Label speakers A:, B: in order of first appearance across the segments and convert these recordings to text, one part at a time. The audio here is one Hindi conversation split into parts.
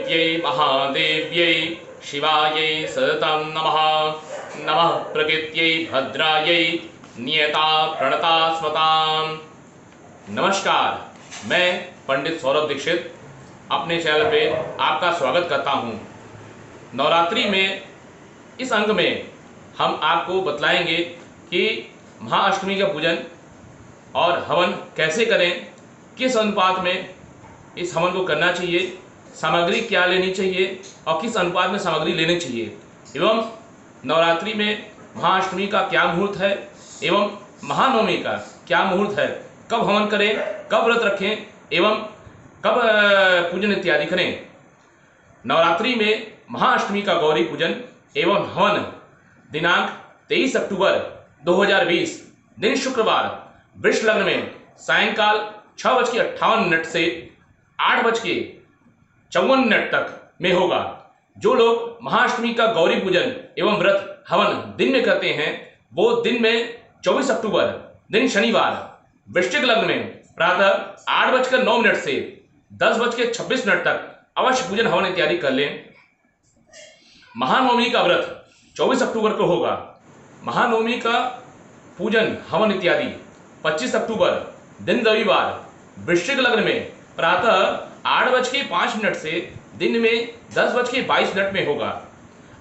A: प्रकृत्यै महादेव्यै शिवायै सततं नमः। नमः प्रकृत्यै भद्रायै नियता प्रणता स्वताम्। नमस्कार, मैं पंडित सौरभ दीक्षित अपने चैनल पे आपका स्वागत करता हूँ। नवरात्रि में इस अंग में हम आपको बतलाएंगे कि महाअष्टमी का पूजन और हवन कैसे करें, किस अनुपात में इस हवन को करना चाहिए, सामग्री क्या लेनी चाहिए और किस अनुपात में सामग्री लेनी चाहिए, एवं नवरात्रि में महाअष्टमी का क्या मुहूर्त है एवं महानवमी का क्या मुहूर्त है, कब हवन करें, कब व्रत रखें एवं कब पूजन इत्यादि करें। नवरात्रि में महाअष्टमी का गौरी पूजन एवं हवन दिनांक 23 अक्टूबर 2020 दिन शुक्रवार वृष लग्न में सायंकाल 6:58 से 8:54 तक में होगा। जो लोग महाअष्टमी का गौरी पूजन एवं व्रत हवन दिन में करते हैं वो दिन में 24 अक्टूबर दिन शनिवार वृश्चिक लग्न में प्रातः 8:09 से 10:26 तक अवश्य पूजन हवन इत्यादि कर लें। महानवमी का व्रत 24 अक्टूबर को होगा। महानवमी का पूजन हवन इत्यादि 25 अक्टूबर दिन रविवार वृश्चिक लग्न में प्रातः 8:05 से दिन में 10:22 में होगा।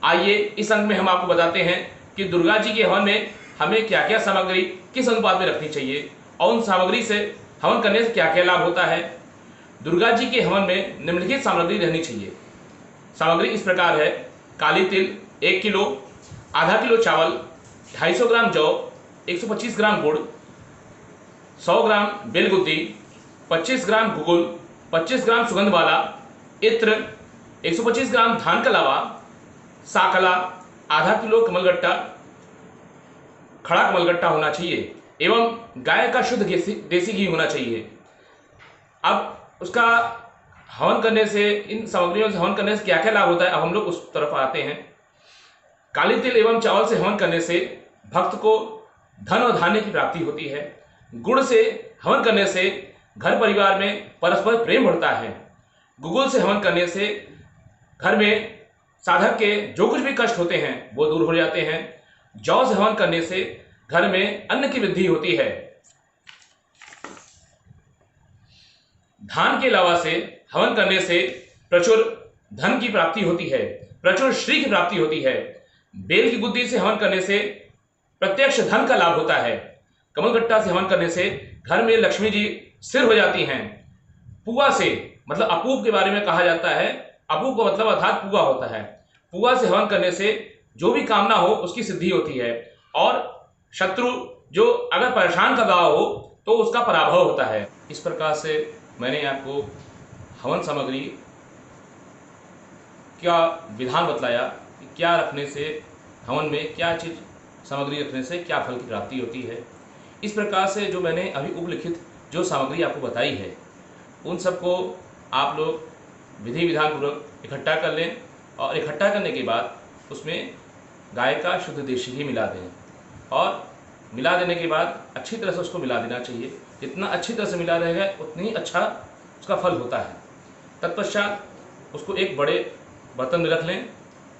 A: आइए इस अंक में हम आपको बताते हैं कि दुर्गा जी के हवन में हमें क्या क्या सामग्री किस अनुपात में रखनी चाहिए और उन सामग्री से हवन करने से क्या क्या लाभ होता है। दुर्गा जी के हवन में निम्नलिखित सामग्री रहनी चाहिए। सामग्री इस प्रकार है: काली तिल 1 किलो, आधा किलो चावल, 250 ग्राम जौ, 125 ग्राम गुड़, 100 ग्राम बेलगुद्दी, 25 ग्राम गुगुल, 25 ग्राम सुगंध वाला इत्र, 125 ग्राम धान का लावा, साकला, आधा किलो कमलगट्टा, खड़ा कमलगट्टा होना चाहिए एवं गाय का शुद्ध देसी घी होना चाहिए। अब उसका हवन करने से, इन सामग्रियों से हवन करने से क्या क्या लाभ होता है, अब हम लोग उस तरफ आते हैं। काली तिल एवं चावल से हवन करने से भक्त को धन और धान्य की प्राप्ति होती है। गुड़ से हवन करने से घर परिवार में परस्पर प्रेम बढ़ता है। गुगुल से हवन करने से घर में साधक के जो कुछ भी कष्ट होते हैं वो दूर हो जाते हैं। जौ से हवन करने से घर में अन्न की वृद्धि होती है। धान के लावा से हवन करने से प्रचुर धन की प्राप्ति होती है, प्रचुर श्री की प्राप्ति होती है। बेल की गुद्दी से हवन करने से प्रत्यक्ष धन का लाभ होता है। कमलगट्टा से हवन करने से घर में लक्ष्मी जी स्थिर हो जाती हैं। पुआ से, मतलब अपूप के बारे में कहा जाता है, अपूप का मतलब अर्थात पुआ होता है। पुआ से हवन करने से जो भी कामना हो उसकी सिद्धि होती है और शत्रु जो अगर परेशान कर रहा हो तो उसका पराभव होता है। इस प्रकार से मैंने आपको हवन सामग्री क्या विधान बतलाया कि क्या रखने से हवन में क्या चीज़ सामग्री रखने से क्या फल की प्राप्ति होती है। इस प्रकार से जो मैंने अभी उपलिखित जो सामग्री आपको बताई है उन सबको आप लोग विधि विधान पूर्वक इकट्ठा कर लें और इकट्ठा करने के बाद उसमें गाय का शुद्ध देशी घी मिला दें और मिला देने के बाद अच्छी तरह से उसको मिला देना चाहिए। जितना अच्छी तरह से मिला रहेगा उतनी ही अच्छा उसका फल होता है। तत्पश्चात उसको एक बड़े बर्तन में रख लें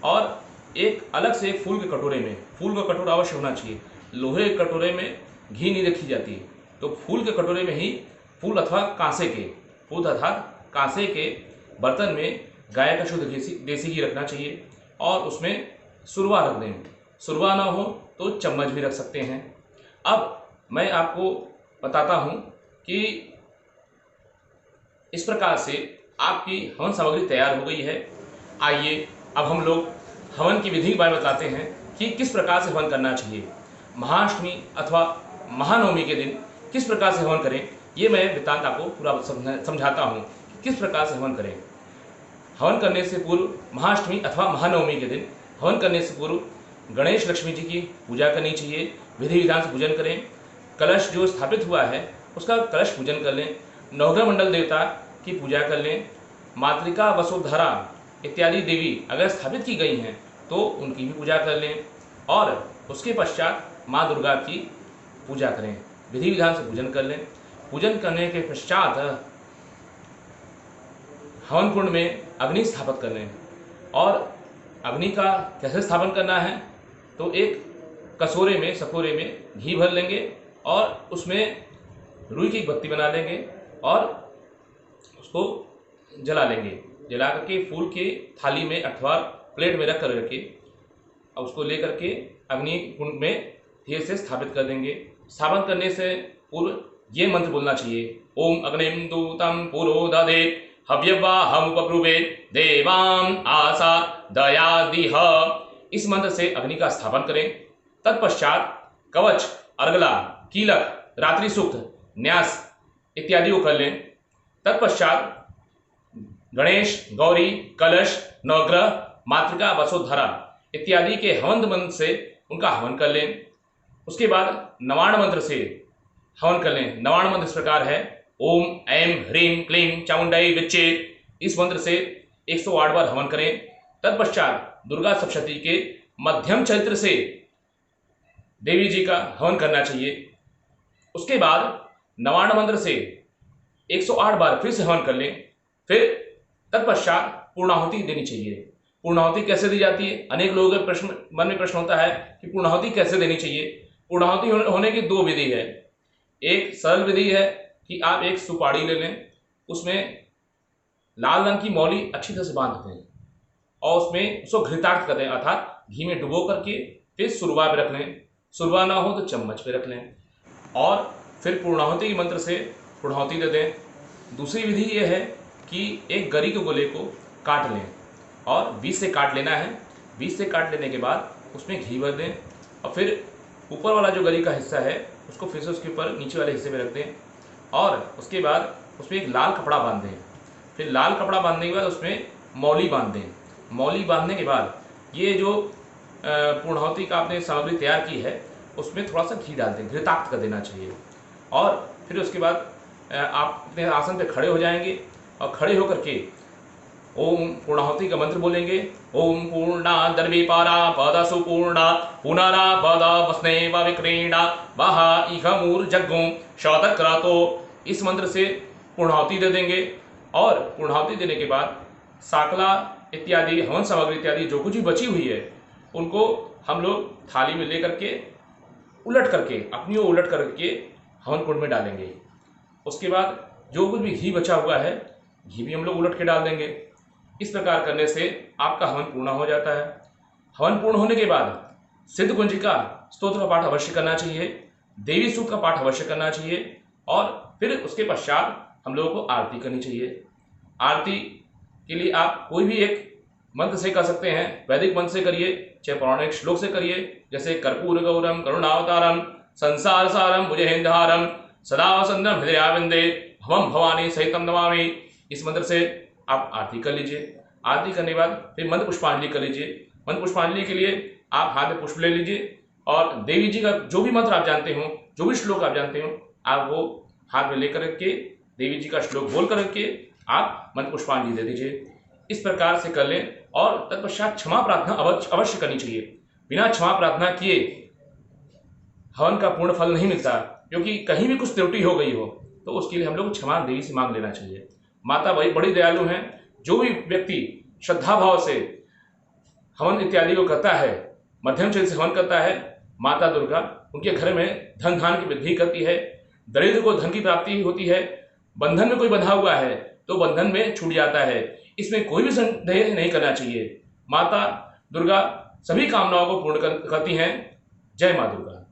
A: और एक अलग से फूल के कटोरे में, फूल का कटोरा अवश्य होना चाहिए, लोहे के कटोरे में घी नहीं रखी जाती है, तो फूल के कटोरे में ही फूल अथवा कांसे के, फूल अर्थात कांसे के बर्तन में गाय का शुद्ध देसी घी रखना चाहिए और उसमें सुरवा रख दें। सुरवा ना हो तो चम्मच भी रख सकते हैं। अब मैं आपको बताता हूँ कि इस प्रकार से आपकी हवन सामग्री तैयार हो गई है। आइए अब हम लोग हवन की विधि के बारे में बताते हैं कि किस प्रकार से हवन करना चाहिए। महाअष्टमी अथवा महानवमी के दिन किस प्रकार से हवन करें, ये मैं वृत्तांत आपको पूरा समझाता हूँ कि किस प्रकार से हवन करें। हवन करने से पूर्व, महाअष्टमी अथवा महानवमी के दिन हवन करने से पूर्व गणेश लक्ष्मी जी की पूजा करनी चाहिए। विधि विधान से पूजन करें। कलश जो स्थापित हुआ है उसका कलश पूजन कर लें। नवग्रह मंडल देवता की पूजा कर लें। मातृका, वसुधरा इत्यादि देवी अगर स्थापित की गई हैं तो उनकी भी पूजा कर लें और उसके पश्चात माँ दुर्गा की पूजा करें। विधि विधान से पूजन कर लें। पूजन करने के पश्चात हवन कुंड में अग्नि स्थापित कर लें। और अग्नि का कैसे स्थापन करना है, तो एक कटोरे में सकोरे में घी भर लेंगे और उसमें रुई की एक बत्ती बना लेंगे और उसको जला लेंगे। जला करके फूल के थाली में अथवा प्लेट में रख करके उसको ले करके अग्नि कुंड में धीरे से स्थापित कर देंगे। स्थापन करने से पूर्व ये मंत्र बोलना चाहिए, ओम अग्निम दूतम पुरोदधे हव्यवाहमुपब्रुवे देवां आसा दयादिह। इस मंत्र से अग्नि का स्थापन करें। तत्पश्चात कवच, अर्गला, कीलक, रात्रि सूक्त, न्यास इत्यादि को कर लें। तत्पश्चात गणेश, गौरी, कलश, नवग्रह, मातृका, वसुधरा इत्यादि के हवन मंत्र से उनका हवन कर लें। उसके बाद नवाण मंत्र से हवन कर लें। नवाण मंत्र इस प्रकार है, ओम ऐं ह्रीं क्लीं चामुंडाई विच्चे। इस मंत्र से 108 बार हवन करें। तत्पश्चात दुर्गा सप्तशती के मध्यम चरित्र से देवी जी का हवन करना चाहिए। उसके बाद नवाण मंत्र से 108 बार फिर से हवन कर लें। फिर तत्पश्चात पूर्णाहुति देनी चाहिए। पूर्णाहुति कैसे दी जाती है, अनेक लोगों के मन में प्रश्न होता है कि पूर्णाहुति कैसे देनी चाहिए। पूर्णाहुति होने की दो विधि है। एक सरल विधि है कि आप एक सुपारी ले लें, उसमें लाल रंग की मौली अच्छी तरह से बांध दें और उसमें उसको घृतार्थ कर दें, अर्थात घी में डुबो करके फिर सुरवा पे रख लें। सुरवा ना हो तो चम्मच पे रख लें और फिर पूर्णाहुति के मंत्र से पूर्णाहुति दे दें। दूसरी विधि यह है कि एक गरी के गोले को काट लें और बीच से काट लेना है। बीच से काट लेने के बाद उसमें घी भर दें और फिर ऊपर वाला जो गरी का हिस्सा है उसको फिर से उसके ऊपर नीचे वाले हिस्से में रख दें और उसके बाद उसमें एक लाल कपड़ा बांध दें। फिर लाल कपड़ा बांधने के बाद उसमें मौली बांध दें। मौली बांधने के बाद ये जो पूर्णाहुति का आपने सामग्री तैयार की है उसमें थोड़ा सा घी डाल दें, घृताक्त कर देना चाहिए। और फिर उसके बाद आप अपने आसन पे खड़े हो जाएंगे और खड़े होकर के ओम पूर्णाहुति का मंत्र बोलेंगे, ओम पूर्णा दर्वीपारा पदसु पूर्णा पुनरा पद वस्नेव विक्रीणा वहा इघमूर्जग्गुं शतक्रतो। इस मंत्र से पूर्णाहुति दे देंगे और पूर्णाहुति देने के बाद साकला इत्यादि हवन सामग्री इत्यादि जो कुछ भी बची हुई है उनको हम लोग थाली में ले करके उलट करके अपनी ओर उलट करके हवन कुंड में डालेंगे। उसके बाद जो कुछ भी घी बचा हुआ है घी भी हम लोग उलट के डाल देंगे। इस प्रकार करने से आपका हवन पूर्ण हो जाता है। हवन पूर्ण होने के बाद सिद्ध कुंजिका स्तोत्र का पाठ अवश्य करना चाहिए, देवी सूक्त का पाठ अवश्य करना चाहिए और फिर उसके पश्चात हम लोगों को आरती करनी चाहिए। आरती के लिए आप कोई भी एक मंत्र से कर सकते हैं। वैदिक मंत्र से करिए, चाहे पौराणिक श्लोक से करिए, जैसे कर्पूर गौरम करुणावतारम संसार सारम भुजगेन्द्रहारम सदा वसंतम हृदयाविंदे भवम भवानी सहितम नमामि। इस मंत्र से आप आरती कर लीजिए। आरती करने के बाद फिर मंत्र पुष्पांजलि कर लीजिए। मंत्र पुष्पांजलि के लिए आप हाथ में पुष्प ले लीजिए और देवी जी का जो भी मंत्र आप जानते हो, जो भी श्लोक आप जानते हो, आप वो हाथ में लेकर के देवी जी का श्लोक बोल करके आप मंत्र पुष्पांजलि दे दीजिए। इस प्रकार से कर लें और तत्पश्चात क्षमा प्रार्थना अवश्य करनी चाहिए। बिना क्षमा प्रार्थना किए हवन का पूर्ण फल नहीं मिलता, क्योंकि कहीं भी कुछ त्रुटि हो गई हो तो उसके लिए हम लोग क्षमा देवी से मांग लेना चाहिए। माता बड़ी दयालु हैं। जो भी व्यक्ति श्रद्धा भाव से हवन इत्यादि को करता है, मध्यम चरित्र से हवन करता है, माता दुर्गा उनके घर में धन धान की वृद्धि करती है, दरिद्र को धन की प्राप्ति होती है, बंधन में कोई बंधा हुआ है तो बंधन में छूट जाता है। इसमें कोई भी संदेह नहीं करना चाहिए। माता दुर्गा सभी कामनाओं को पूर्ण करती हैं। जय मां दुर्गा।